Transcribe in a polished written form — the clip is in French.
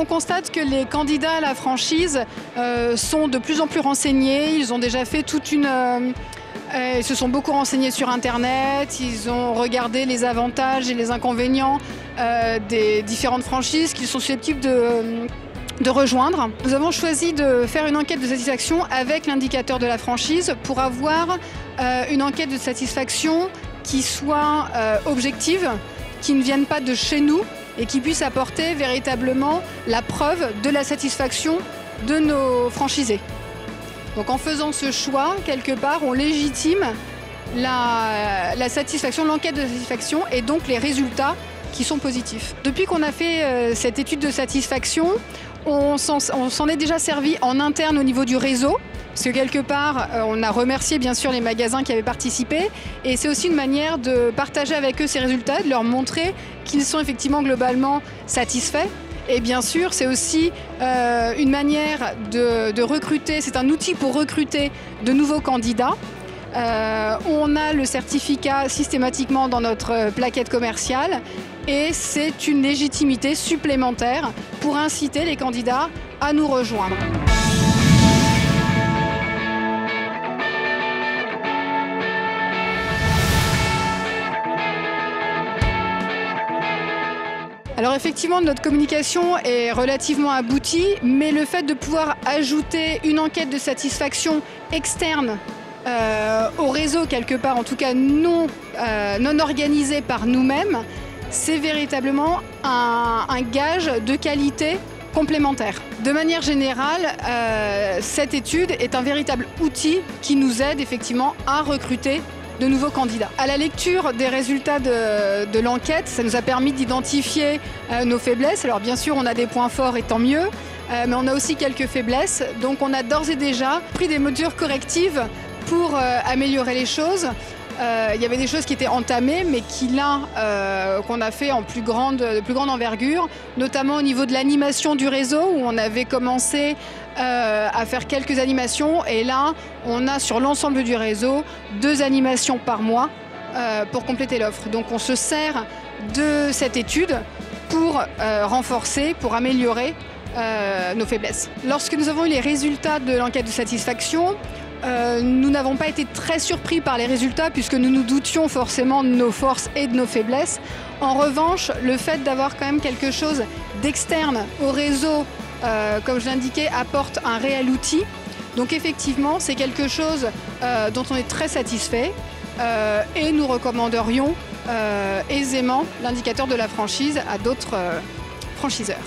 On constate que les candidats à la franchise sont de plus en plus renseignés. Ils ont déjà fait ils se sont beaucoup renseignés sur Internet. Ils ont regardé les avantages et les inconvénients des différentes franchises qu'ils sont susceptibles de rejoindre. Nous avons choisi de faire une enquête de satisfaction avec l'indicateur de la franchise pour avoir une enquête de satisfaction qui soit objective, qui ne vienne pas de chez nous et qui puisse apporter véritablement la preuve de la satisfaction de nos franchisés. Donc en faisant ce choix, quelque part, on légitime la satisfaction, l'enquête de satisfaction et donc les résultats qui sont positifs. Depuis qu'on a fait cette étude de satisfaction, on s'en est déjà servi en interne au niveau du réseau, parce que quelque part, on a remercié bien sûr les magasins qui avaient participé, et c'est aussi une manière de partager avec eux ces résultats, de leur montrer qu'ils sont effectivement globalement satisfaits. Et bien sûr, c'est aussi une manière de recruter, c'est un outil pour recruter de nouveaux candidats. On a le certificat systématiquement dans notre plaquette commerciale et c'est une légitimité supplémentaire pour inciter les candidats à nous rejoindre. Alors effectivement, notre communication est relativement aboutie, mais le fait de pouvoir ajouter une enquête de satisfaction externe au réseau, quelque part, en tout cas non organisé par nous-mêmes, c'est véritablement un gage de qualité complémentaire. De manière générale, cette étude est un véritable outil qui nous aide effectivement à recruter de nouveaux candidats. À la lecture des résultats de l'enquête, ça nous a permis d'identifier nos faiblesses. Alors bien sûr, on a des points forts et tant mieux, mais on a aussi quelques faiblesses. Donc on a d'ores et déjà pris des mesures correctives pour améliorer les choses. Il y avait des choses qui étaient entamées, mais qu'on a fait de plus grande envergure, notamment au niveau de l'animation du réseau, où on avait commencé à faire quelques animations. Et là, on a sur l'ensemble du réseau 2 animations par mois pour compléter l'offre. Donc on se sert de cette étude pour renforcer, pour améliorer nos faiblesses. Lorsque nous avons eu les résultats de l'enquête de satisfaction, nous n'avons pas été très surpris par les résultats puisque nous nous doutions forcément de nos forces et de nos faiblesses. En revanche, le fait d'avoir quand même quelque chose d'externe au réseau, comme je l'indiquais, apporte un réel outil. Donc effectivement, c'est quelque chose dont on est très satisfait et nous recommanderions aisément l'indicateur de la franchise à d'autres franchiseurs.